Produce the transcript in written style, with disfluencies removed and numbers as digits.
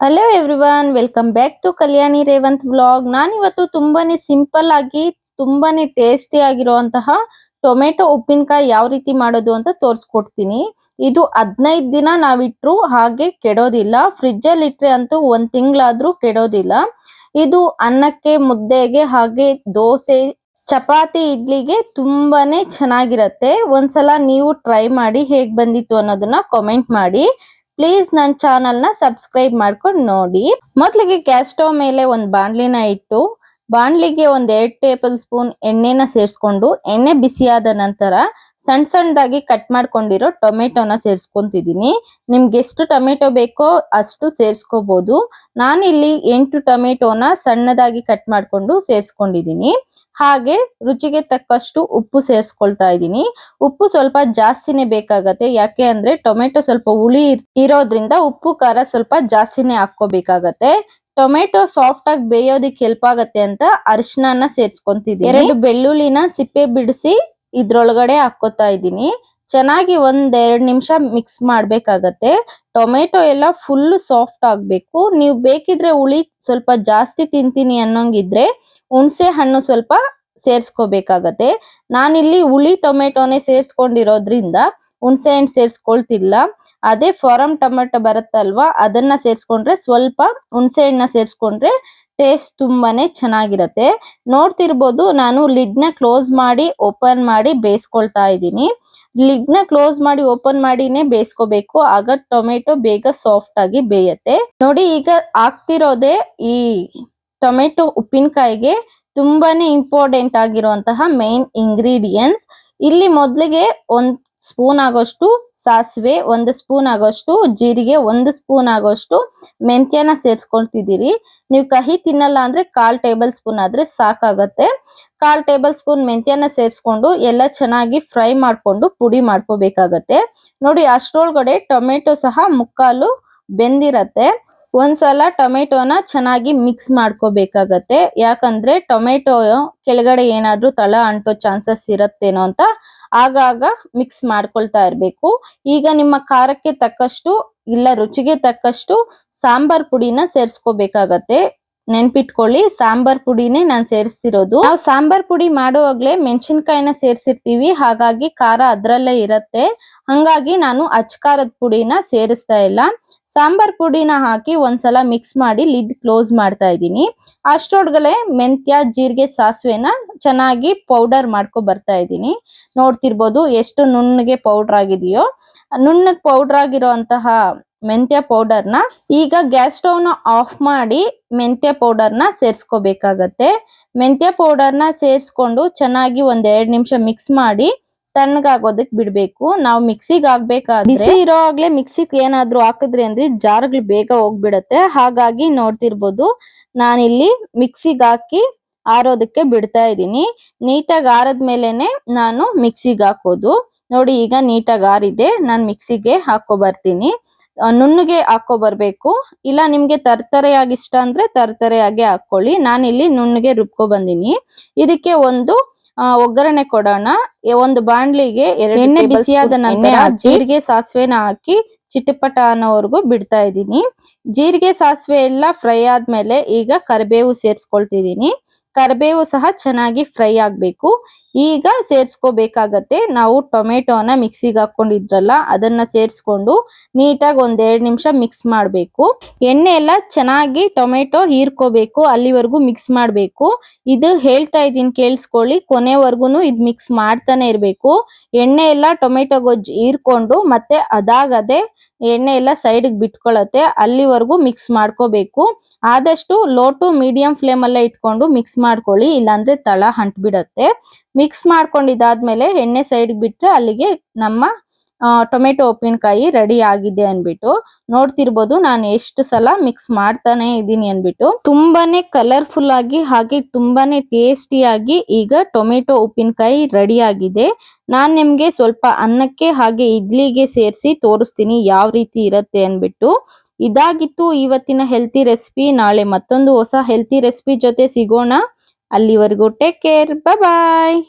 Hello everyone, welcome back to Kalyani Revanth vlog. ನಾನಿವತ್ತು ತುಂಬಾನೇ simple ಆಗಿ ತುಂಬಾನೇ ಟೇಸ್ಟಿ ಆಗಿರುವಂತಹ ಟೊಮೆಟೊ ಉಪ್ಪಿನಕಾಯಿ ಯಾವ ರೀತಿ ಮಾಡೋದು ಅಂತ ತೋರಿಸ್ಕೊಡ್ತೀನಿ. ಇದು 15 ದಿನ ನಾವಿಟ್ರು ಹಾಗೆ ಕೆಡೋದಿಲ್ಲ. ಫ್ರಿಡ್ಜ್ ಅಲ್ಲಿ ಇಟ್ರೆ ಅಂತೂ 1 ತಿಂಗಳಾದ್ರೂ ಕೆಡೋದಿಲ್ಲ. ಇದು ಅನ್ನಕ್ಕೆ, ಮುದ್ದೆಗೆ, ಹಾಗೆ ದೋಸೆ, ಚಪಾತಿ, ಇಡ್ಲಿಗೆ ತುಂಬಾನೇ ಚೆನ್ನಾಗಿರತ್ತೆ. ಒಂದ್ಸಲ ನೀವು ಟ್ರೈ ಮಾಡಿ ಹೇಗ್ ಬಂದಿತ್ತು ಅನ್ನೋದನ್ನ ಕಾಮೆಂಟ್ ಮಾಡಿ. ಪ್ಲೀಸ್ ನನ್ನ ಚಾನಲ್ ನ ಸಬ್ಸ್ಕ್ರೈಬ್ ಮಾಡ್ಕೊಂಡು ನೋಡಿ. ಮೊದಲಿಗೆ ಗ್ಯಾಸ್ ಸ್ಟವ್ ಮೇಲೆ ಒಂದು ಬಾಣಲಿನ ಇಟ್ಟು ಬಾಣಲಿಗೆ ಒಂದ್ 2 ಟೇಬಲ್ ಸ್ಪೂನ್ ಎಣ್ಣೆನ ಸೇರಿಸ್ಕೊಂಡು ಎಣ್ಣೆ ಬಿಸಿಯಾದ ನಂತರ ಸಣ್ಣ ಸಣ್ಣದಾಗಿ ಕಟ್ ಮಾಡ್ಕೊಂಡಿರೋ ಟೊಮೆಟೊನ ಸೇರಿಸ್ಕೊಂತಿದೀನಿ. ನಿಮ್ಗೆ ಎಷ್ಟು ಟೊಮೆಟೊ ಬೇಕೋ ಅಷ್ಟು ಸೇರಿಸ್ಕೋಬಹುದು. ನಾನಿಲ್ಲಿ 8 ಟೊಮೆಟೊನ ಸಣ್ಣದಾಗಿ ಕಟ್ ಮಾಡ್ಕೊಂಡು ಸೇರಿಸ್ಕೊಂಡಿದೀನಿ. ಹಾಗೆ ರುಚಿಗೆ ತಕ್ಕಷ್ಟು ಉಪ್ಪು ಸೇರಿಸ್ಕೊಳ್ತಾ ಇದ್ದೀನಿ. ಉಪ್ಪು ಸ್ವಲ್ಪ ಜಾಸ್ತಿನೇ ಬೇಕಾಗತ್ತೆ, ಯಾಕೆ ಅಂದ್ರೆ ಟೊಮೆಟೊ ಸ್ವಲ್ಪ ಹುಳಿ ಇರೋದ್ರಿಂದ ಉಪ್ಪು ಖಾರ ಸ್ವಲ್ಪ ಜಾಸ್ತಿನೇ ಹಾಕೋಬೇಕಾಗತ್ತೆ. ಟೊಮೆಟೊ ಸಾಫ್ಟ್ ಆಗಿ ಬೇಯೋದಿಕ್ಕೆ ಹೆಲ್ಪ್ ಆಗತ್ತೆ ಅಂತ ಅರಿಶಿನ ಸೇರಿಸ್ಕೊಂತಿದ್ದೀನಿ. 2 ಬೆಳ್ಳುಳ್ಳಿನ ಸಿಪ್ಪೆ ಬಿಡಿಸಿ ಇದ್ರೊಳಗಡೆ ಹಾಕೋತಾ ಇದ್ದೀನಿ. ಚೆನ್ನಾಗಿ 1-2 ನಿಮಿಷ ಮಿಕ್ಸ್ ಮಾಡ್ಬೇಕಾಗತ್ತೆ. ಟೊಮೆಟೊ ಎಲ್ಲ ಫುಲ್ ಸಾಫ್ಟ್ ಆಗ್ಬೇಕು. ನೀವು ಬೇಕಿದ್ರೆ ಹುಳಿ ಸ್ವಲ್ಪ ಜಾಸ್ತಿ ತಿಂತೀನಿ ಅನ್ನೋಂಗಿದ್ರೆ ಹುಣಸೆ ಹಣ್ಣು ಸ್ವಲ್ಪ ಸೇರ್ಸ್ಕೋಬೇಕಾಗತ್ತೆ. ನಾನಿಲ್ಲಿ ಹುಳಿ ಟೊಮೆಟೊನೇ ಸೇರ್ಸ್ಕೊಂಡಿರೋದ್ರಿಂದ ಹುಣಸೆ ಹಣ್ಣು ಸೇರ್ಸ್ಕೊಳ್ತಿಲ್ಲ. ಅದೇ ಫಾರಂ ಟೊಮೆಟೊ ಬರುತ್ತಲ್ವಾ, ಅದನ್ನ ಸೇರ್ಸ್ಕೊಂಡ್ರೆ ಸ್ವಲ್ಪ ಹುಣಸೆ ಹಣ್ಣನ್ನ ಸೇರ್ಸ್ಕೊಂಡ್ರೆ ಟೇಸ್ಟ್ ತುಂಬಾನೇ ಚೆನ್ನಾಗಿರತ್ತೆ. ನೋಡ್ತಿರ್ಬೋದು, ನಾನು ಲಿಡ್ ನ ಕ್ಲೋಸ್ ಮಾಡಿ ಓಪನ್ ಮಾಡಿ ಬೇಯಿಸ್ಕೊಳ್ತಾ ಇದ್ದೀನಿ. ಲಿಡ್ ನ ಕ್ಲೋಸ್ ಮಾಡಿ ಓಪನ್ ಮಾಡಿನೇ ಬೇಯಿಸ್ಕೋಬೇಕು, ಆಗ ಟೊಮೆಟೊ ಬೇಗ ಸಾಫ್ಟ್ ಆಗಿ ಬೇಯತ್ತೆ. ನೋಡಿ, ಈಗ ಆಗ್ತಿರೋದೇ ಈ ಟೊಮೆಟೊ ಉಪ್ಪಿನಕಾಯಿಗೆ ತುಂಬಾನೇ ಇಂಪಾರ್ಟೆಂಟ್ ಆಗಿರುವಂತಹ ಮೇನ್ ಇಂಗ್ರೀಡಿಯೆಂಟ್ಸ್. ಇಲ್ಲಿ ಮೊದಲಿಗೆ 1 ಸ್ಪೂನ್ ಆಗೋಷ್ಟು ಸಾಸಿವೆ, 1 ಸ್ಪೂನ್ ಆಗೋಷ್ಟು ಜೀರಿಗೆ, 1 ಸ್ಪೂನ್ ಆಗೋಷ್ಟು ಮೆಂತ್ಯನ ಸೇರಿಸ್ಕೊಳ್ತಿದ್ದೀರಿ. ನೀವು ಕಹಿ ತಿನ್ನಲ್ಲ ಅಂದ್ರೆ 1/4 ಟೇಬಲ್ ಸ್ಪೂನ್ ಆದ್ರೆ ಸಾಕಾಗತ್ತೆ. 1/4 ಟೇಬಲ್ ಸ್ಪೂನ್ ಮೆಂತ್ಯನ ಸೇರಿಸ್ಕೊಂಡು ಎಲ್ಲ ಚೆನ್ನಾಗಿ ಫ್ರೈ ಮಾಡ್ಕೊಂಡು ಪುಡಿ ಮಾಡ್ಕೋಬೇಕಾಗತ್ತೆ. ನೋಡಿ, ಅಷ್ಟರೊಳಗಡೆ ಟೊಮೆಟೊ ಸಹ ಮುಕ್ಕಾಲು ಬೆಂದಿರತ್ತೆ. ಒಂದ್ಸಲ ಟೊಮೆಟೊನ ಚೆನ್ನಾಗಿ ಮಿಕ್ಸ್ ಮಾಡ್ಕೋಬೇಕಾಗತ್ತೆ, ಯಾಕಂದ್ರೆ ಟೊಮೆಟೊ ಕೆಳಗಡೆ ಏನಾದ್ರೂ ತಳ ಅಂಟೋ ಚಾನ್ಸಸ್ ಇರತ್ತೇನೋ ಅಂತ ಆಗಾಗ ಮಿಕ್ಸ್ ಮಾಡ್ಕೊಳ್ತಾ ಇರ್ಬೇಕು. ಈಗ ನಿಮ್ಮ ಖಾರಕ್ಕೆ ತಕ್ಕಷ್ಟು ಇಲ್ಲ ರುಚಿಗೆ ತಕ್ಕಷ್ಟು ಸಾಂಬಾರ್ ಪುಡಿನ ಸೇರ್ಸ್ಕೋಬೇಕಾಗತ್ತೆ. ನೆನ್ಪಿಟ್ಕೊಳ್ಳಿ, ಸಾಂಬಾರ್ ಪುಡಿನೇ ನಾನು ಸೇರಿಸಿರೋದು. ನಾವು ಸಾಂಬಾರ್ ಪುಡಿ ಮಾಡುವಾಗ್ಲೇ ಮೆಣಸಿನ್ಕಾಯಿನ ಸೇರಿಸಿರ್ತೀವಿ, ಹಾಗಾಗಿ ಖಾರ ಅದ್ರಲ್ಲೇ ಇರತ್ತೆ. ಹಂಗಾಗಿ ನಾನು ಅಚ್ಕಾರದ ಪುಡಿನ ಸೇರಿಸ್ತಾ ಇಲ್ಲ. ಸಾಂಬಾರ್ ಪುಡಿನ ಹಾಕಿ ಒಂದ್ಸಲ ಮಿಕ್ಸ್ ಮಾಡಿ ಲಿಡ್ ಕ್ಲೋಸ್ ಮಾಡ್ತಾ ಇದ್ದೀನಿ. ಅಷ್ಟರೊಳಗಡೆ ಮೆಂತ್ಯ, ಜೀರಿಗೆ, ಸಾಸಿವೆನ ಚೆನ್ನಾಗಿ ಪೌಡರ್ ಮಾಡ್ಕೊ ಬರ್ತಾ ಇದ್ದೀನಿ. ನೋಡ್ತಿರ್ಬೋದು ಎಷ್ಟು ನುಣ್ಣಗೆ ಪೌಡರ್ ಆಗಿದೆಯೋ. ನುಣ್ಣಗೆ ಪೌಡರ್ ಆಗಿರುವಂತಹ ಮೆಂತ್ಯ ಪೌಡರ್ನ ಈಗ ಗ್ಯಾಸ್ ಸ್ಟವ್ ನ ಆಫ್ ಮಾಡಿ ಮೆಂತ್ಯ ಪೌಡರ್ನ ಸೇರ್ಸ್ಕೋಬೇಕಾಗತ್ತೆ. ಮೆಂತ್ಯ ಪೌಡರ್ನ ಸೇರಿಸ್ಕೊಂಡು ಚೆನ್ನಾಗಿ 1-2 ನಿಮಿಷ ಮಿಕ್ಸ್ ಮಾಡಿ ತಣ್ಣಗಾಗೋದಕ್ ಬಿಡ್ಬೇಕು. ನಾವು ಮಿಕ್ಸಿಗೆ ಹಾಕ್ಬೇಕಾದ್ರೆ ಬಿಸಿ ಇರೋವಾಗ್ಲೇ ಮಿಕ್ಸಿಗೆ ಏನಾದ್ರೂ ಹಾಕಿದ್ರಿ ಅಂದ್ರೆ ಜಾರ್ಗಳು ಬೇಗ ಹೋಗ್ಬಿಡತ್ತೆ. ಹಾಗಾಗಿ ನೋಡ್ತಿರ್ಬೋದು, ನಾನಿಲ್ಲಿ ಮಿಕ್ಸಿಗೆ ಹಾಕಿ ಆರೋದಕ್ಕೆ ಬಿಡ್ತಾ ಇದ್ದೀನಿ. ನೀಟಾಗಿ ಆರದ್ಮೇಲೆನೆ ನಾನು ಮಿಕ್ಸಿಗೆ ಹಾಕೋದು. ನೋಡಿ, ಈಗ ನೀಟಾಗಿ ಆರಿದೆ, ನಾನು ಮಿಕ್ಸಿಗೆ ಹಾಕೋ ಬರ್ತೀನಿ. ನುಣ್ಣಗೆ ಹಾಕೋ ಬರ್ಬೇಕು. ಇಲ್ಲ ನಿಮ್ಗೆ ತರ್ತರೆಯಾಗಿ ಇಷ್ಟ ಅಂದ್ರೆ ತರ್ತರೆಯಾಗಿ ಹಾಕೊಳ್ಳಿ. ನಾನಿಲ್ಲಿ ನುಣ್ಣಗೆ ರುಬ್ಕೊ ಬಂದಿನಿ. ಇದಕ್ಕೆ ಒಂದು ಒಗ್ಗರಣೆ ಕೊಡೋಣ. ಒಂದು ಬಾಣ್ಲಿಗೆ 2 ಎಣ್ಣೆ ಬಿಸಿಯಾದ ನಂತರ ಜೀರಿಗೆ, ಸಾಸಿವೆನ ಹಾಕಿ ಚಿಟಪಟ ಅನ್ನೋವರೆಗೂ ಬಿಡ್ತಾ ಇದ್ದೀನಿ. ಜೀರಿಗೆ, ಸಾಸಿವೆ ಎಲ್ಲ ಫ್ರೈ ಆದ್ಮೇಲೆ ಈಗ ಕರಿಬೇವು ಸೇರಿಸ್ಕೊಳ್ತಿದ್ದೀನಿ. ಕರಿಬೇವು ಸಹ ಚೆನ್ನಾಗಿ ಫ್ರೈ ಆಗ್ಬೇಕು. ಈಗ ಸೇರ್ಸ್ಕೋಬೇಕಾಗತ್ತೆ. ನಾವು ಟೊಮೆಟೊನ ಮಿಕ್ಸಿಗೆ ಹಾಕೊಂಡಿದ್ರಲ್ಲ, ಅದನ್ನ ಸೇರಿಸ್ಕೊಂಡು ನೀಟಾಗಿ 1-2 ನಿಮಿಷ ಮಿಕ್ಸ್ ಮಾಡ್ಬೇಕು. ಎಣ್ಣೆ ಎಲ್ಲ ಚೆನ್ನಾಗಿ ಟೊಮೆಟೊ ಹೀರ್ಕೋಬೇಕು, ಅಲ್ಲಿವರೆಗೂ ಮಿಕ್ಸ್ ಮಾಡ್ಬೇಕು. ಇದು ಹೇಳ್ತಾ ಇದೀನಿ ಕೇಳಿಸ್ಕೊಳ್ಳಿ, ಕೊನೆವರೆಗೂ ಇದು ಮಿಕ್ಸ್ ಮಾಡ್ತಾನೆ ಇರ್ಬೇಕು. ಎಣ್ಣೆ ಎಲ್ಲ ಟೊಮೆಟೊ ಗೊಜ್ಜು ಹೀರ್ಕೊಂಡು ಮತ್ತೆ ಅದಾಗದೆ ಎಣ್ಣೆ ಎಲ್ಲ ಸೈಡ್ಗೆ ಬಿಟ್ಕೊಳತ್ತೆ, ಅಲ್ಲಿವರೆಗೂ ಮಿಕ್ಸ್ ಮಾಡ್ಕೋಬೇಕು. ಆದಷ್ಟು ಲೋ ಟು ಮೀಡಿಯಂ ಫ್ಲೇಮ್ ಅಲ್ಲೇ ಇಟ್ಕೊಂಡು ಮಿಕ್ಸ್ ಮಾಡ್ಕೊಳ್ಳಿ, ಇಲ್ಲಾಂದ್ರೆ ತಳ ಅಂಟ್ಬಿಡತ್ತೆ. ಮಿಕ್ಸ್ ಮಾಡ್ಕೊಂಡಿದ್ದಾದ್ಮೇಲೆ ಎಣ್ಣೆ ಸೈಡ್ ಬಿಟ್ರೆ ಅಲ್ಲಿಗೆ ನಮ್ಮ ಟೊಮೆಟೊ ಉಪ್ಪಿನಕಾಯಿ ರೆಡಿ ಆಗಿದೆ ಅನ್ಬಿಟ್ಟು. ನೋಡ್ತಿರ್ಬೋದು ನಾನು ಎಷ್ಟು ಸಲ ಮಿಕ್ಸ್ ಮಾಡ್ತಾನೆ ಇದೀನಿ ಅನ್ಬಿಟ್ಟು. ತುಂಬಾನೇ ಕಲರ್ಫುಲ್ ಆಗಿ ಹಾಗೆ ತುಂಬಾನೇ ಟೇಸ್ಟಿಯಾಗಿ ಈಗ ಟೊಮೆಟೊ ಉಪ್ಪಿನಕಾಯಿ ರೆಡಿ ಆಗಿದೆ. ನಾನ್ ನಿಮ್ಗೆ ಸ್ವಲ್ಪ ಅನ್ನಕ್ಕೆ ಹಾಗೆ ಇಡ್ಲಿಗೆ ಸೇರಿಸಿ ತೋರಿಸ್ತೀನಿ ಯಾವ ರೀತಿ ಇರತ್ತೆ ಅನ್ಬಿಟ್ಟು. ಇದಾಗಿತ್ತು ಇವತ್ತಿನ ಹೆಲ್ತಿ ರೆಸಿಪಿ. ನಾಳೆ ಮತ್ತೊಂದು ಹೊಸ ಹೆಲ್ತಿ ರೆಸಿಪಿ ಜೊತೆ ಸಿಗೋಣ. ಅಲ್ಲಿವರೆಗೂ ಟೇಕ್ ಕೇರ್, ಬಾಯ್.